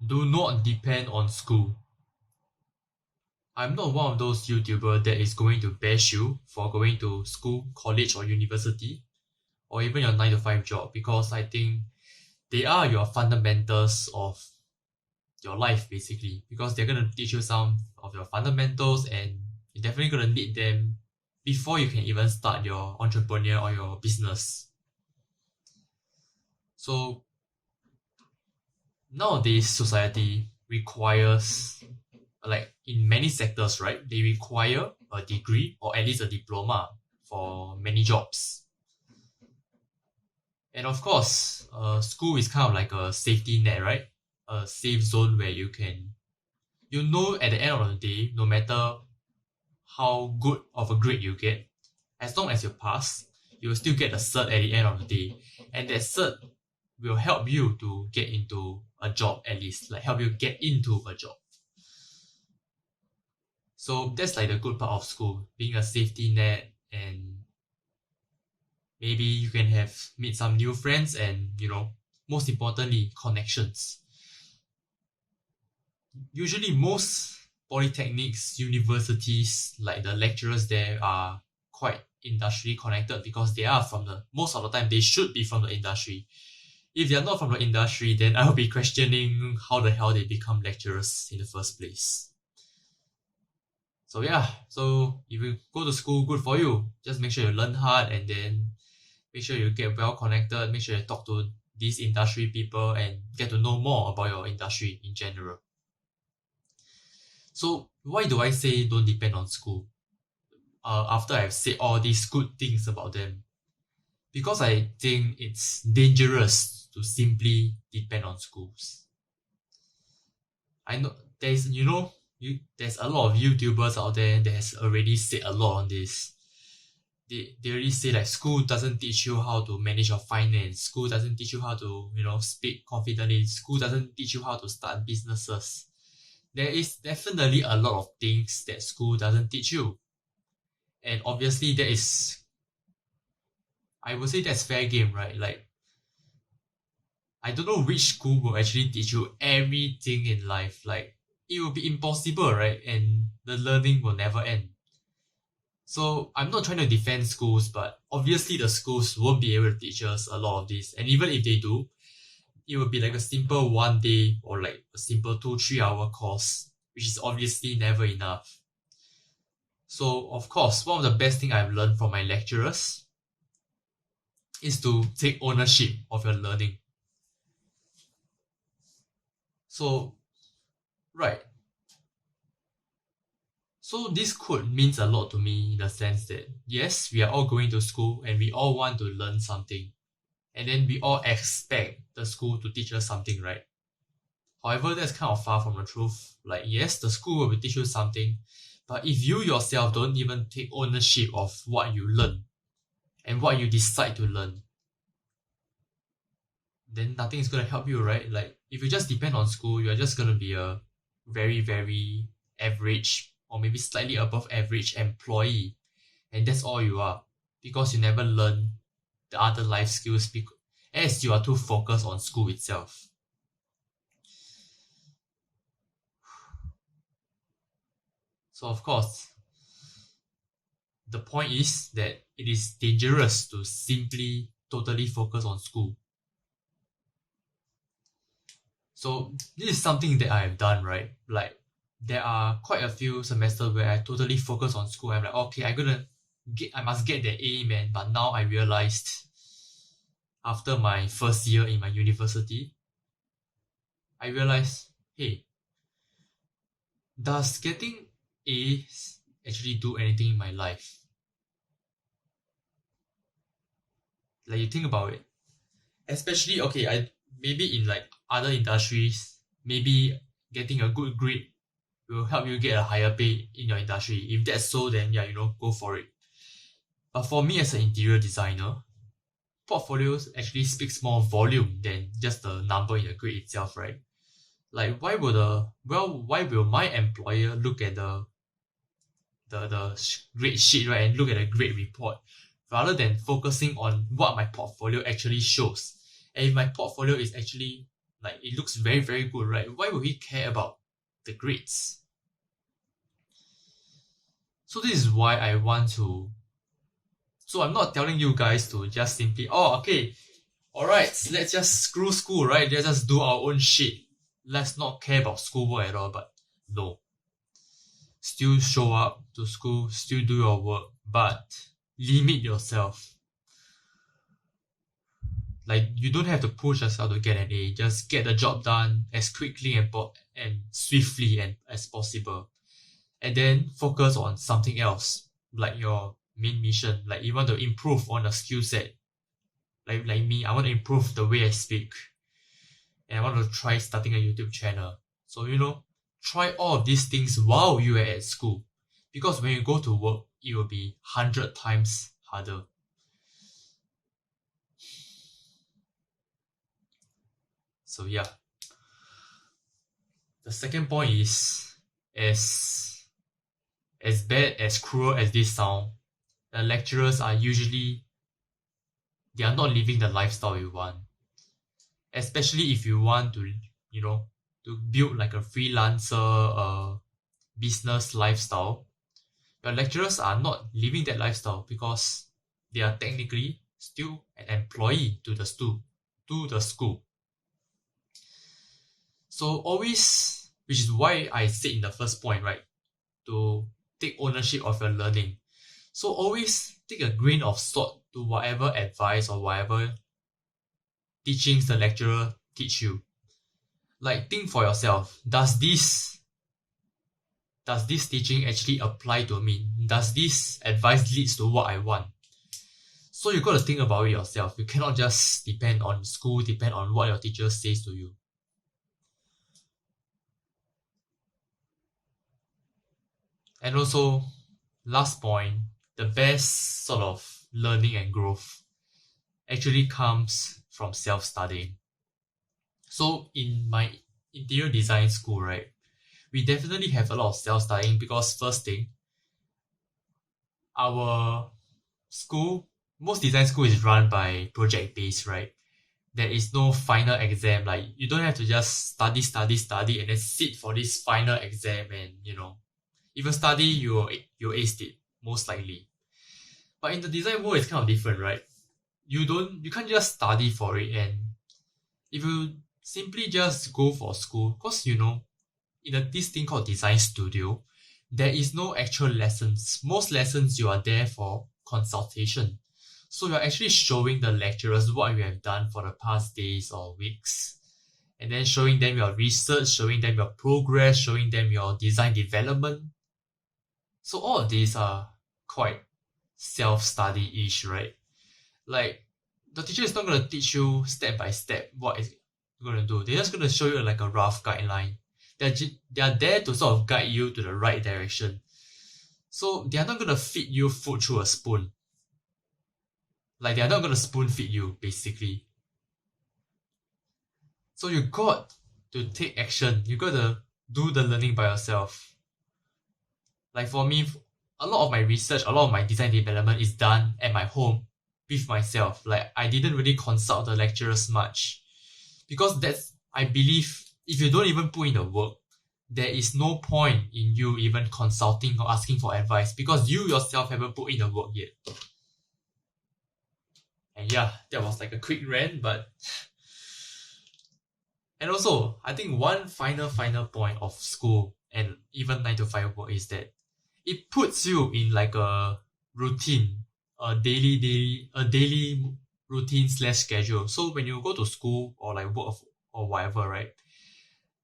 Do not depend on school. I'm not one of those YouTubers that is going to bash you for going to school, college, or university, or even your 9 to 5 job, because I think they are your fundamentals of your life basically, because they're going to teach you some of your fundamentals and you're definitely going to need them before you can even start your entrepreneur or your business. So nowadays society requires, like in many sectors, right, they require a degree or at least a diploma for many jobs. And of course, school is kind of like a safety net, right? A safe zone where you can, at the end of the day, no matter how good of a grade you get, as long as you pass, you will still get a cert at the end of the day. And that cert will help you to get into a job, at least, like help you get into a job. So that's like the good part of school, being a safety net, and maybe you can have meet some new friends and most importantly, connections. Usually most polytechnics, universities, like the lecturers there are quite industry connected because they are from the most of the time they should be from the industry. If they're not from the industry, then I'll be questioning how the hell they become lecturers in the first place. So yeah, so if you go to school, good for you. Just make sure you learn hard and then make sure you get well connected, make sure you talk to these industry people and get to know more about your industry in general. So why do I say don't depend on school? After I've said all these good things about them, because I think it's dangerous to simply depend on schools. I know there's a lot of YouTubers out there that has already said a lot on this. They already say like school doesn't teach you how to manage your finance. School doesn't teach you how to speak confidently. School doesn't teach you how to start businesses. There is definitely a lot of things that school doesn't teach you, and obviously that is, I would say that's fair game, right? Like I don't know which school will actually teach you everything in life. Like it will be impossible, right? And the learning will never end. So I'm not trying to defend schools, but obviously the schools won't be able to teach us a lot of this. And even if they do, it will be like a simple 1 day or like a simple 2-3 hour course, which is obviously never enough. So of course, one of the best thing I've learned from my lecturers is to take ownership of your learning. So right. So this quote means a lot to me in the sense that yes, we are all going to school and we all want to learn something. And then we all expect the school to teach us something, right? However, that's kind of far from the truth. Like, yes, the school will teach you something, but if you yourself don't even take ownership of what you learn and what you decide to learn, then nothing is going to help you, right? Like, if you just depend on school, you're just going to be a very, very average or maybe slightly above average employee. And that's all you are because you never learn the other life skills as you are too focused on school itself. So, of course, the point is that it is dangerous to simply totally focus on school. So this is something that I have done, right? Like there are quite a few semesters where I totally focus on school. I'm like, okay, I must get the A, man. But now I realized after my first year in my university, I realized, hey, does getting A's actually do anything in my life? Like you think about it. Especially okay, I maybe in like other industries, maybe getting a good grade will help you get a higher pay in your industry. If that's so, then yeah, go for it. But for me as an interior designer, portfolios actually speaks more volume than just the number in the grade itself, right? Like why will my employer look at the grade sheet, right, and look at the grade report rather than focusing on what my portfolio actually shows? And if my portfolio is actually Like it looks very, very good, right? Why would we care about the grades? So this is why I want to. So I'm not telling you guys to just simply, oh, okay, alright, let's just screw school, right? Let's just do our own shit. Let's not care about schoolwork at all. But no. Still show up to school, still do your work, but limit yourself. Like you don't have to push yourself to get an A. Just get the job done as quickly and swiftly and as possible. And then focus on something else, like your main mission. Like you want to improve on a skill set. Like me, I want to improve the way I speak. And I want to try starting a YouTube channel. So try all of these things while you are at school. Because when you go to work, it will be 100 times harder. So yeah. The second point is, as bad, as cruel as this sound, the lecturers are usually, they are not living the lifestyle you want. Especially if you want to, to build like a freelancer business lifestyle. Your lecturers are not living that lifestyle because they are technically still an employee to the school. So always, which is why I said in the first point, right, to take ownership of your learning. So always take a grain of salt to whatever advice or whatever teachings the lecturer teach you. Like think for yourself, does this teaching actually apply to me? Does this advice leads to what I want? So you got to think about it yourself. You cannot just depend on school, depend on what your teacher says to you. And also, last point, the best sort of learning and growth actually comes from self-studying. So in my interior design school, right, we definitely have a lot of self-studying because first thing, our school, most design school is run by project-based, right? There is no final exam. Like you don't have to just study and then sit for this final exam and if you study you aced it most likely. But in the design world it's kind of different, right? You can't just study for it, and if you simply just go for school, because in this thing called design studio, there is no actual lessons. Most lessons you are there for consultation. So you're actually showing the lecturers what you have done for the past days or weeks. And then showing them your research, showing them your progress, showing them your design development. So all of these are quite self-study-ish, right? Like, the teacher is not going to teach you step by step what is going to do. They're just going to show you like a rough guideline. They are there to sort of guide you to the right direction. So they are not going to feed you food through a spoon. Like, they are not going to spoon feed you, basically. So you got to take action. You got to do the learning by yourself. Like for me, a lot of my research, a lot of my design development is done at my home with myself. Like I didn't really consult the lecturers much. Because I believe, if you don't even put in the work, there is no point in you even consulting or asking for advice because you yourself haven't put in the work yet. And yeah, that was like a quick rant, but and also I think one final point of school and even 9 to 5 work is that it puts you in like a routine, a daily routine / schedule. So when you go to school or like work or whatever, right,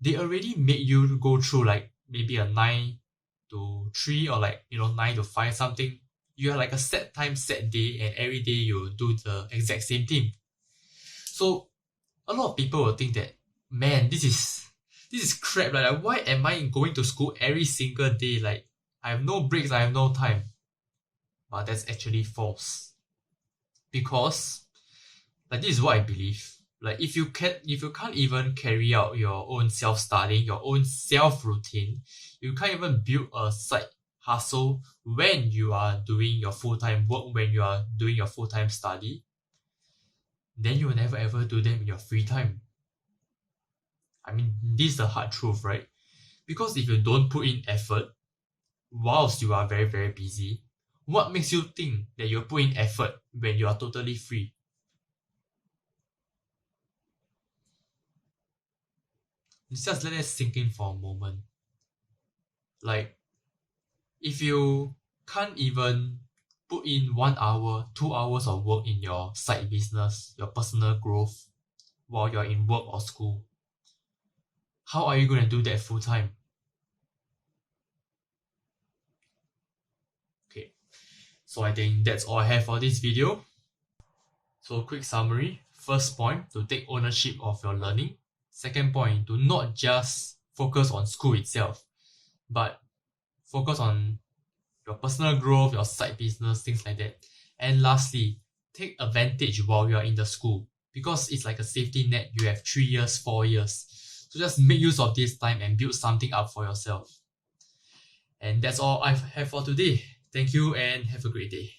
they already made you go through like maybe a 9 to 3 or like 9 to 5 something. You have like a set time, set day, and every day you do the exact same thing. So a lot of people will think that, man, this is crap. Like why am I going to school every single day? Like I have no breaks, I have no time. But that's actually false. Because like this is what I believe. Like if you can't even carry out your own self-studying, your own self-routine, you can't even build a side hustle when you are doing your full-time work, when you are doing your full-time study, then you will never ever do them in your free time. I mean, this is the hard truth, right? Because if you don't put in effort whilst you are very, very busy, what makes you think that you're putting effort when you are totally free? Just let that sink in for a moment. Like, if you can't even put in 1 hour, 2 hours of work in your side business, your personal growth, while you're in work or school, how are you going to do that full time? Okay, so I think that's all I have for this video. So, quick summary. First point, to take ownership of your learning. Second point, to not just focus on school itself, but focus on your personal growth, your side business, things like that. And lastly, take advantage while you're in the school because it's like a safety net. You have 3 years, 4 years. So just make use of this time and build something up for yourself. And that's all I have for today. Thank you and have a great day.